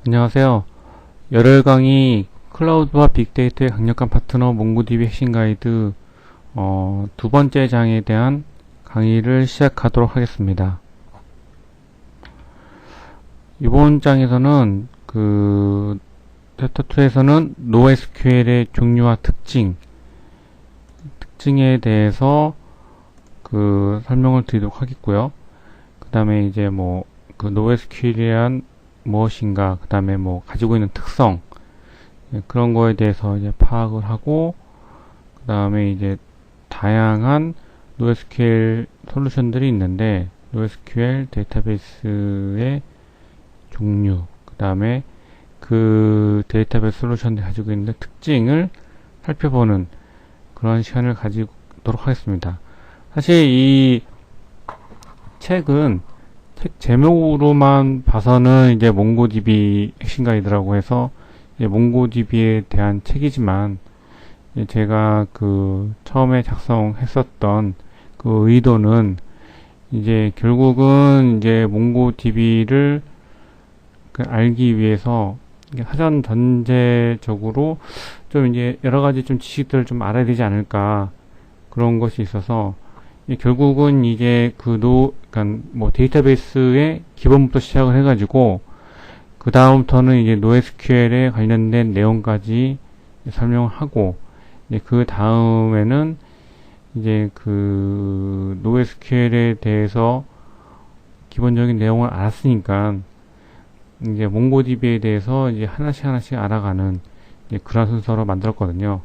안녕하세요. 열혈 강의 클라우드와 빅데이터의 강력한 파트너 몽고디비 핵심 가이드 두 번째 장에 대한 강의를 시작하도록 하겠습니다. 이번 장에서는 챕터2에서는 NoSQL의 종류와 특징에 대해서 설명을 드리도록 하겠고요. 그 다음에 이제 NoSQL에 대한 무엇인가, 그 다음에 가지고 있는 특성, 그런 거에 대해서 이제 파악을 하고, 그 다음에 이제 다양한 NoSQL 솔루션들이 있는데, NoSQL 데이터베이스의 종류, 그 다음에 그 데이터베이스 솔루션이 가지고 있는 특징을 살펴보는 그런 시간을 가지도록 하겠습니다. 사실 이 책은 책 제목으로만 봐서는 이제 몽고디비 핵심 가이드라고 해서 이제 몽고디비에 대한 책이지만, 제가 처음에 작성했었던 그 의도는 이제 결국은 이제 몽고디비를 알기 위해서 사전 전제적으로 좀 이제 여러 가지 좀 지식들을 좀 알아야 되지 않을까, 그런 것이 있어서 결국은 이제 데이터베이스의 기본부터 시작을 해가지고, 그 다음부터는 이제 NoSQL에 관련된 내용까지 설명을 하고, 그 다음에는 이제 NoSQL에 대해서 기본적인 내용을 알았으니까, 이제 몽고디비에 대해서 이제 하나씩 알아가는 그런 순서로 만들었거든요.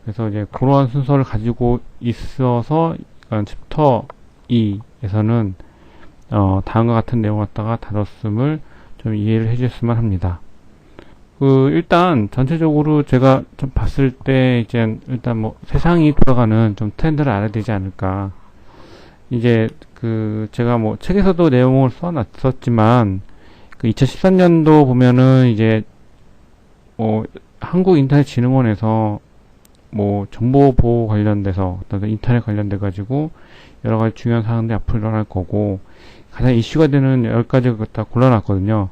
그래서 이제 그러한 순서를 가지고 있어서 챕터 2에서는 다음과 같은 내용을 갖다가 다뤘음을 좀 이해를 해주셨으면 합니다. 일단 전체적으로 제가 좀 봤을 때 이제 일단 세상이 돌아가는 좀 트렌드를 알아야 되지 않을까. 이제 제가 책에서도 내용을 써놨었지만 2013년도 보면은 이제 한국인터넷진흥원에서 정보보호 관련돼서 어떤 인터넷 관련돼 가지고 여러 가지 중요한 사항들이 앞으로 일어날 거고, 가장 이슈가 되는 10가지를 갖다 골라놨거든요.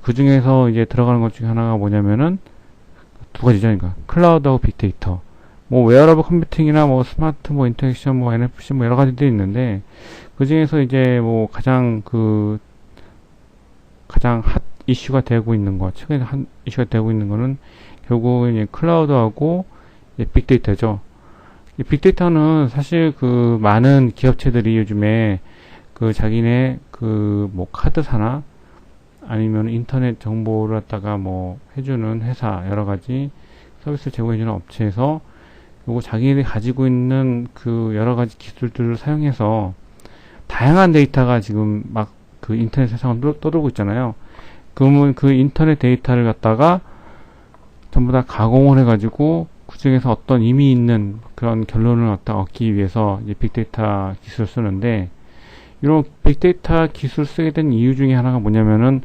그 중에서 이제 들어가는 것 중에 하나가 뭐냐면은 두 가지죠. 그러니까 클라우드하고 빅데이터. 웨어러블 컴퓨팅이나 스마트 인터랙션 NFC 여러 가지들이 있는데, 그 중에서 이제 가장 핫 이슈가 되고 있는 것, 최근에 한 이슈가 되고 있는 거는 결국은 이제 클라우드하고 빅데이터죠. 이 빅데이터는 사실 많은 기업체들이 요즘에 자기네 카드사나 아니면 인터넷 정보를 갖다가 해주는 회사, 여러 가지 서비스를 제공해주는 업체에서 요거 자기들이 가지고 있는 여러 가지 기술들을 사용해서 다양한 데이터가 지금 인터넷 세상을 떠돌고 있잖아요. 그러면 인터넷 데이터를 갖다가 전부 다 가공을 해가지고 그 중에서 어떤 의미 있는 그런 결론을 얻기 위해서 이제 빅데이터 기술을 쓰는데, 이런 빅데이터 기술 쓰게 된 이유 중에 하나가 뭐냐면은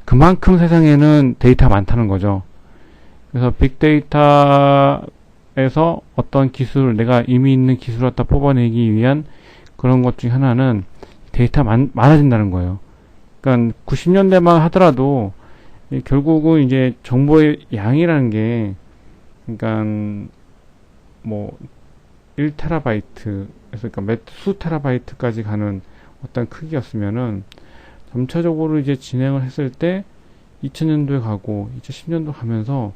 그만큼 세상에는 데이터가 많다는 거죠. 그래서 빅데이터에서 어떤 기술, 내가 의미 있는 기술을 갖다 뽑아내기 위한 그런 것 중에 하나는 데이터가 많아진다는 거예요. 그러니까 90년대만 하더라도 결국은 이제 정보의 양이라는 게, 그러니까 1테라바이트, 그러니까 몇 수 테라바이트까지 가는 어떤 크기였으면은, 점차적으로 이제 진행을 했을 때 2000년도에 가고 2010년도 가면서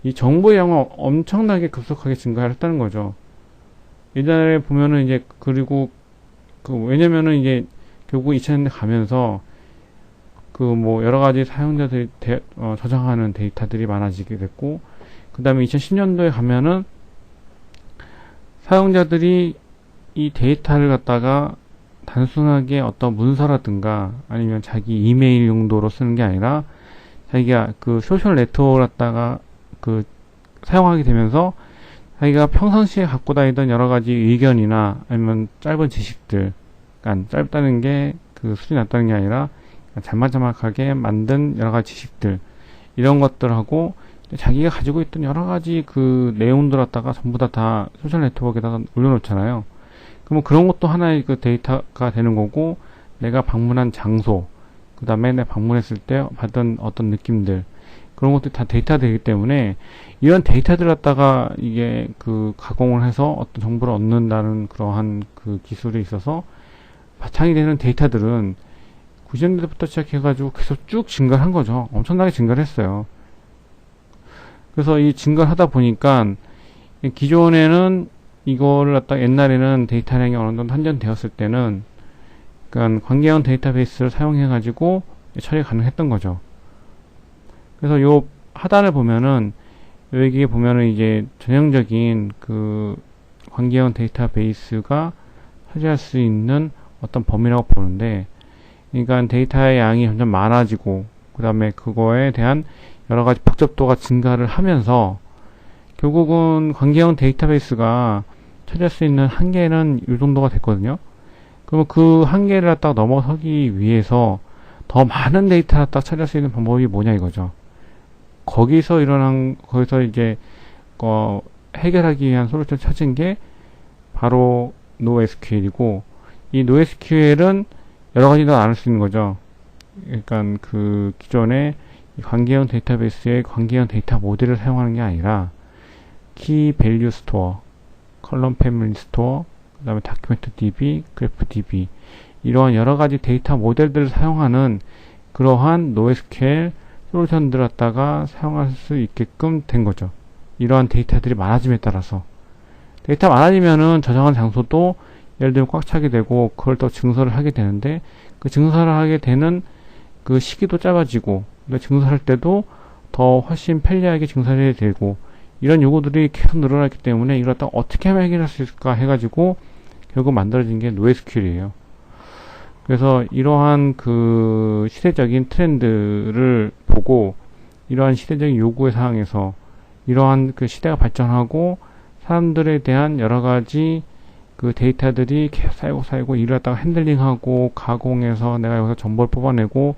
이 정보의 양은 엄청나게 급속하게 증가했다는 거죠. 옛날에 보면은 이제, 그리고 왜냐면은 이제 결국 2000년대 가면서 여러 가지 사용자들이 저장하는 데이터들이 많아지게 됐고, 그 다음에 2010년도에 가면은 사용자들이 이 데이터를 갖다가 단순하게 어떤 문서라든가 아니면 자기 이메일 용도로 쓰는 게 아니라 자기가 소셜 네트워크를 갖다가 사용하게 되면서 자기가 평상시에 갖고 다니던 여러 가지 의견이나 아니면 짧은 지식들, 그러니까 짧다는 게 수준이 낮다는 게 아니라 자막하게 만든 여러 가지 지식들, 이런 것들하고 자기가 가지고 있던 여러 가지 내용들 갖다가 전부 다 소셜 네트워크에다가 올려놓잖아요. 그러면 그런 것도 하나의 데이터가 되는 거고, 내가 방문한 장소, 그 다음에 내가 방문했을 때 받은 어떤 느낌들, 그런 것들이 다 데이터가 되기 때문에 이런 데이터들 갖다가 이게 그 가공을 해서 어떤 정보를 얻는다는 그러한 그 기술이 있어서 바탕이 되는 데이터들은 90년대부터 시작해가지고 계속 쭉 증가를 한 거죠. 엄청나게 증가를 했어요. 그래서 이 증가를 하다 보니까 기존에는 이거를 갖다 옛날에는 데이터량이 어느 정도 한정되었을 때는 그러니까 관계형 데이터베이스를 사용해가지고 처리가 가능했던 거죠. 그래서 요 하단을 보면은 여기에 보면은 이제 전형적인 그 관계형 데이터베이스가 차지할 수 있는 어떤 범위라고 보는데, 그러니까 데이터의 양이 점점 많아지고 그 다음에 그거에 대한 여러 가지 복잡도가 증가를 하면서 결국은 관계형 데이터베이스가 차지할 수 있는 한계는 이 정도가 됐거든요. 그러면 그 한계를 갖다가 넘어서기 위해서 더 많은 데이터를 딱 차지할 수 있는 방법이 뭐냐 이거죠. 거기서 이제 해결하기 위한 솔루션을 찾은 게 바로 NoSQL이고, 이 NoSQL은 여러 가지 더 나눌 수 있는 거죠. 그러니까 그 기존의 관계형 데이터베이스의 관계형 데이터 모델을 사용하는 게 아니라 키 밸류 스토어, 컬럼 패밀리 스토어, 그 다음에 다큐멘트 DB, 그래프 DB 이러한 여러 가지 데이터 모델들을 사용하는 그러한 NoSQL 솔루션들을 갖다가 사용할 수 있게끔 된 거죠. 이러한 데이터들이 많아짐에 따라서 데이터 많아지면은 저장한 장소도 예를 들면 꽉 차게 되고 그걸 또 증설을 하게 되는데 그 증설을 하게 되는 그 시기도 짧아지고 증설할 때도 더 훨씬 편리하게 증설해야 되고 이런 요구들이 계속 늘어났기 때문에 이걸 갖다가 어떻게 하면 해결할 수 있을까 해가지고 결국 만들어진 게 NoSQL이에요. 그래서 이러한 그 시대적인 트렌드를 보고 이러한 시대적인 요구의 상황에서 이러한 그 시대가 발전하고 사람들에 대한 여러 가지 그 데이터들이 계속 쌓이고 이를 갖다가 핸들링하고 가공해서 내가 여기서 정보를 뽑아내고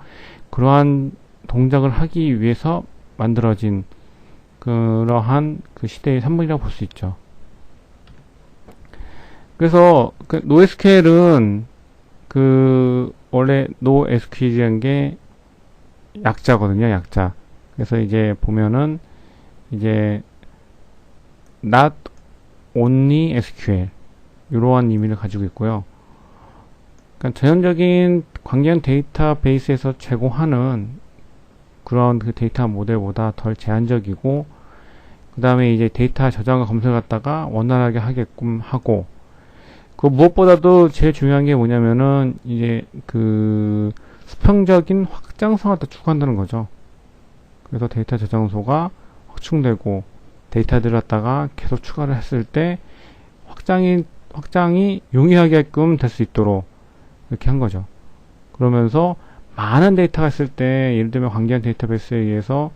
그러한 동작을 하기 위해서 만들어진 그러한 그 시대의 산물이라고 볼 수 있죠. 그래서 그 NoSQL은 그 원래 NoSQL이라는 게 약자거든요, 약자. 그래서 이제 보면은 이제 not only SQL 이러한 의미를 가지고 있고요. 그러니까 전형적인 관계형 데이터베이스에서 제공하는 그런 그 데이터 모델보다 덜 제한적이고, 그 다음에 이제 데이터 저장과 검색을 갖다가 원활하게 하게끔 하고, 그 무엇보다도 제일 중요한 게 뭐냐면은 이제 그 수평적인 확장성을 또 추구한다는 거죠. 그래서 데이터 저장소가 확충되고 데이터들을 갖다가 계속 추가를 했을 때 확장이 용이하게끔 될 수 있도록 이렇게 한 거죠. 그러면서 많은 데이터가 있을 때 예를 들면 관계형 데이터베이스에 의해서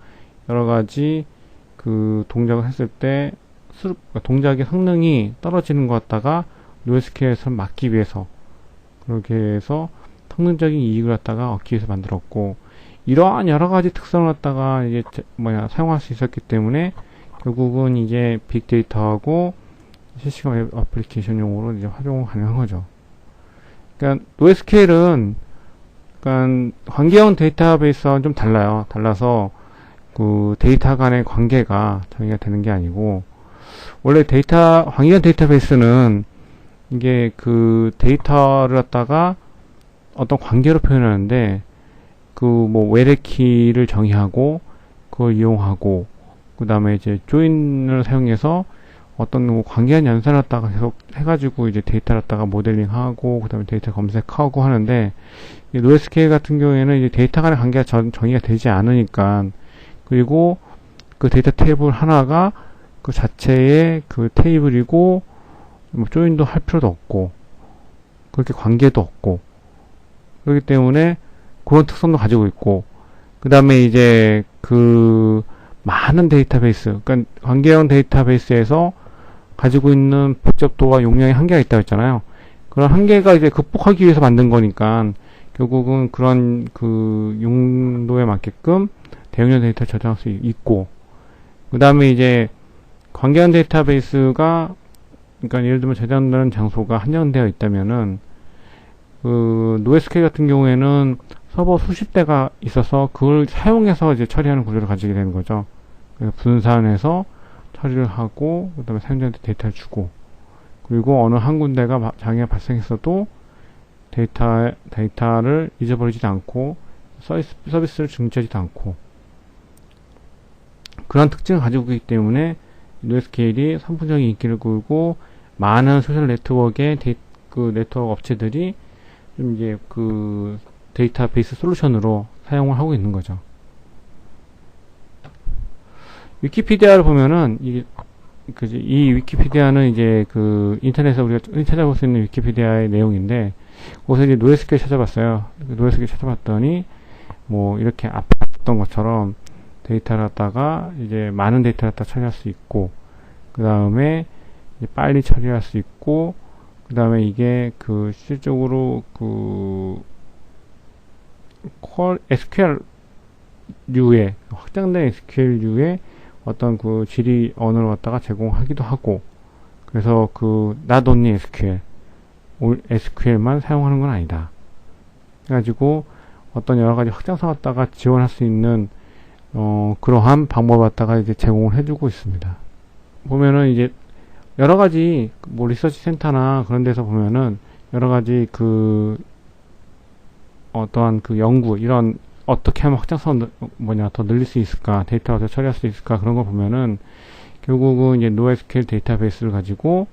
여러 가지 그 동작을 했을 때 동작의 성능이 떨어지는 것 같다가 NoSQL에서 막기 위해서 그렇게 해서 성능적인 이익을 갖다가 얻기 위해서 만들었고, 이러한 여러 가지 특성을 갖다가 이제 사용할 수 있었기 때문에 결국은 이제 빅데이터하고 실시간 웹 애플리케이션용으로 이제 활용 가능한 거죠. 그러니까 NoSQL은 그러니까 관계형 데이터베이스와는 좀 달라요. 달라서 그 데이터 간의 관계가 정의가 되는 게 아니고, 원래 관계형 데이터베이스는 이게 그 데이터를 갖다가 어떤 관계로 표현하는데 그 뭐 외래키를 정의하고 그걸 이용하고 그 다음에 이제 조인을 사용해서 어떤 뭐 관계한 연산을 갖다가 계속 해가지고 이제 데이터를 갖다가 모델링하고 그 다음에 데이터 검색하고 하는데, NoSQL 같은 경우에는 이제 데이터 간의 관계가 정의가 되지 않으니까, 그리고 그 데이터 테이블 하나가 그 자체의 그 테이블이고 뭐 조인도 할 필요도 없고 그렇게 관계도 없고 그렇기 때문에 그런 특성도 가지고 있고, 그 다음에 이제 그 많은 데이터베이스, 그러니까 관계형 데이터베이스에서 가지고 있는 복잡도와 용량의 한계가 있다고 했잖아요. 그런 한계가 이제 극복하기 위해서 만든 거니까 결국은 그런 그 용도에 맞게끔 대용량 데이터 저장할 수 있고, 그 다음에 이제 관계형 데이터베이스가 그러니까 예를 들면 저장되는 장소가 한정되어 있다면은 그 NoSQL 같은 경우에는 서버 수십 대가 있어서 그걸 사용해서 이제 처리하는 구조를 가지게 되는 거죠. 그래서 분산해서 처리를 하고 그 다음에 사용자한테 데이터를 주고, 그리고 어느 한 군데가 장애가 발생했어도 데이터를 잊어버리지도 않고 서비스를 중지하지도 않고, 그런 특징을 가지고 있기 때문에 NoSQL이 선풍적인 인기를 끌고 많은 소셜 네트워크의 그 네트워크 업체들이 좀 이제 그 데이터베이스 솔루션으로 사용을 하고 있는 거죠. 위키피디아를 보면은 이 위키피디아는 이제 그 인터넷에서 우리가 흔히 찾아볼 수 있는 위키피디아의 내용인데, 거기서 이제 NoSQL 찾아봤어요. NoSQL 찾아봤더니 뭐 이렇게 앞에 봤던 것처럼 데이터를 갖다가 이제 많은 데이터를 갖다 처리할 수 있고, 그 다음에 빨리 처리할 수 있고, 그 다음에 이게 그 실질적으로 그 SQL류의 확장된 SQL류의 어떤 그 질의 언어를 갖다가 제공하기도 하고, 그래서 그 not only SQL, SQL만 사용하는 건 아니다. 그래가지고 어떤 여러 가지 확장성 갖다가 지원할 수 있는 그러한 방법을 갖다가 이제 제공을 해주고 있습니다. 보면은 이제 여러 가지 뭐 리서치 센터나 그런 데서 보면은 여러 가지 그 어떠한 그 연구, 이런 어떻게 하면 확장성 더 늘릴 수 있을까, 데이터를 더 처리할 수 있을까, 그런 거 보면은 결국은 이제 NoSQL 데이터베이스를 가지고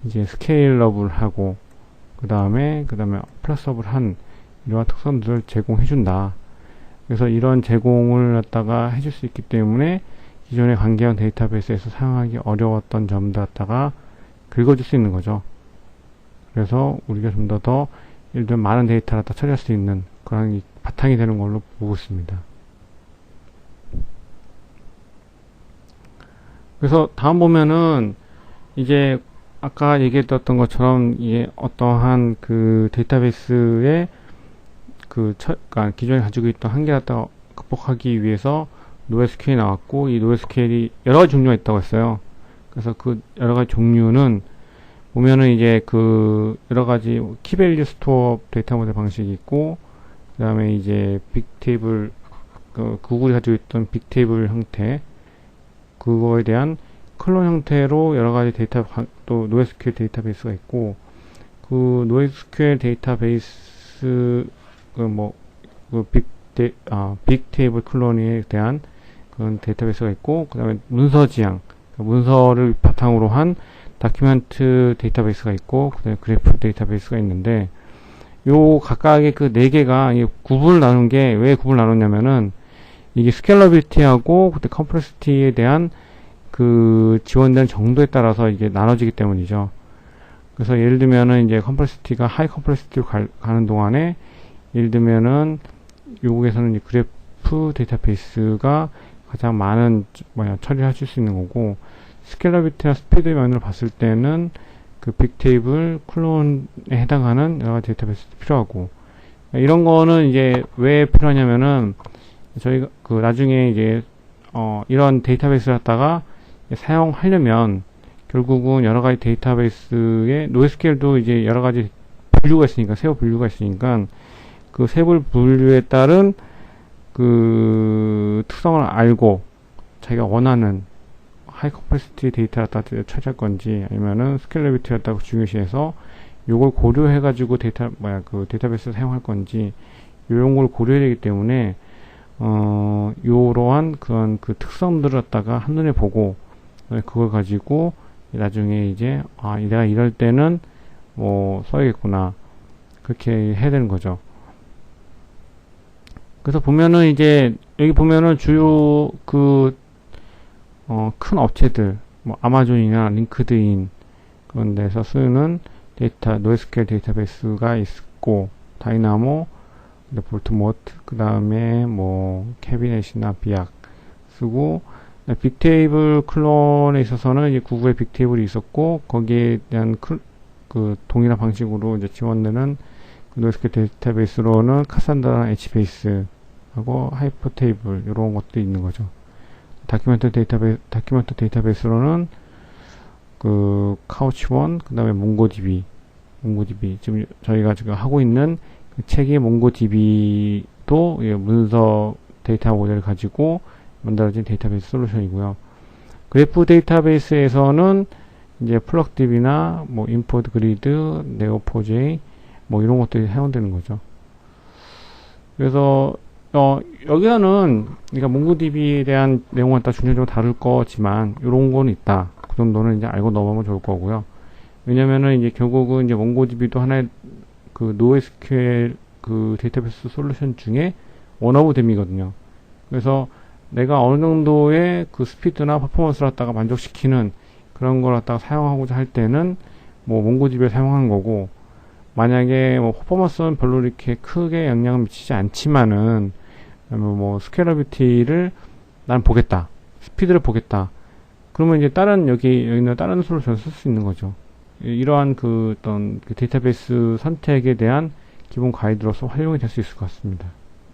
이제 스케일러블 하고 그 다음에 플러스업을 이러한 특성들을 제공해 준다. 그래서 이런 제공을 갖다가 해줄 수 있기 때문에 기존의 관계형 데이터베이스에서 사용하기 어려웠던 점들 갖다가 긁어줄 수 있는 거죠. 그래서 우리가 좀 더 예를 들면 많은 데이터를 갖다 처리할 수 있는 그런 바탕이 되는 걸로 보고 있습니다. 그래서 다음 보면은 이제 아까 얘기했던 것처럼 이게 어떠한 그 데이터베이스의 그러니까 기존에 가지고 있던 한계를 갖다 극복하기 위해서 NoSQL이 나왔고, 이 NoSQL이 여러 가지 종류가 있다고 했어요. 그래서 그 여러 가지 종류는 보면은 이제 그 여러 가지 키밸류 스토어 데이터 모델 방식이 있고, 그 다음에 이제 빅테이블, 구글이 가지고 있던 빅테이블 형태, 그거에 대한 클론 형태로 여러 가지 또 NoSQL 데이터베이스가 있고, 그 NoSQL 데이터베이스 빅테이블 클론에 대한 그런 데이터베이스가 있고, 그 다음에 문서 지향, 문서를 바탕으로 한 다큐멘트 데이터베이스가 있고, 그 다음에 그래프 데이터베이스가 있는데, 요 각각의 그 네 개가 구분을 나눈 게 왜 구분을 나눴냐면은, 이게 스케일러빌리티하고 그때 컴플렉시티에 대한 그 지원되는 정도에 따라서 이게 나눠지기 때문이죠. 그래서 예를 들면은 이제 컴플렉시티가 하이 컴플렉시티로 가는 동안에, 예를 들면은 요국에서는 그래프 데이터베이스가 가장 많은 처리를 하실 수 있는 거고, 스케일러빌리티나 스피드의 면으로 봤을 때는 그 빅테이블 클론에 해당하는 여러 가지 데이터베이스도 필요하고, 이런 거는 이제 왜 필요하냐면은 저희가 그 나중에 이제 이런 데이터베이스를 갖다가 사용하려면 결국은 여러 가지 데이터베이스의 NoSQL도 이제 여러 가지 분류가 있으니까, 세부 분류가 있으니까 그 세부 분류에 따른 그 특성을 알고 자기가 원하는 하이 컴플렉시티 데이터를 갖다 처리할 건지, 아니면은 스케일러빌리티를 갖다가 중요시해서 요걸 고려해가지고 그 데이터베이스를 사용할 건지, 요런 걸 고려해야 되기 때문에, 요러한 그런 그 특성들을 갖다가 한눈에 보고, 그걸 가지고 나중에 이제, 내가 이럴 때는 뭐 써야겠구나. 그렇게 해야 되는 거죠. 그래서 보면은 이제, 여기 보면은 주요 큰 업체들, 뭐 아마존이나 링크드인 그런 데서 쓰는 NoSQL 데이터베이스가 있고, 다이나모, 볼트모트, 그 다음에 뭐 캐비넷이나 비약 쓰고, 빅테이블 클론에 있어서는 이제 구글의 빅테이블이 있었고, 거기에 대한 그 동일한 방식으로 이제 지원되는 그 NoSQL 데이터베이스로는 카산드라나 HBase하고 하이퍼테이블 이런 것도 있는 거죠. 다큐멘트 데이터베이스로는 그 카우치원, 그 다음에 몽고DB 몽고DB. 지금 저희가 지금 하고 있는 그 책의 몽고DB도 문서 데이터 모델을 가지고 만들어진 데이터베이스 솔루션이고요. 그래프 데이터베이스에서는 이제 플럭DB나 뭐 임포트 그리드, 네오4j 뭐 이런 것들이 사용되는 거죠. 그래서 여기서는 그러니까 몽고DB에 대한 내용은 다 중요적으로 다룰 거지만 이런 거는 있다. 그 정도는 이제 알고 넘어가면 좋을 거고요. 왜냐면은 이제 결국은 이제 몽고DB도 하나의 그 NoSQL 그 데이터베이스 솔루션 중에 원 오브 댐이거든요. 그래서 내가 어느 정도의 그 스피드나 퍼포먼스를 갖다가 만족시키는 그런 걸 갖다가 사용하고자 할 때는 뭐 몽고DB를 사용한 거고, 만약에 뭐 퍼포먼스는 별로 이렇게 크게 영향을 미치지 않지만은 뭐 스케일러비티를 난 보겠다, 스피드를 보겠다, 그러면 이제 다른 여기 있는 다른 솔루션을 쓸 수 있는 거죠. 이러한 그 어떤 그 데이터베이스 선택에 대한 기본 가이드로서 활용이 될 수 있을 것 같습니다.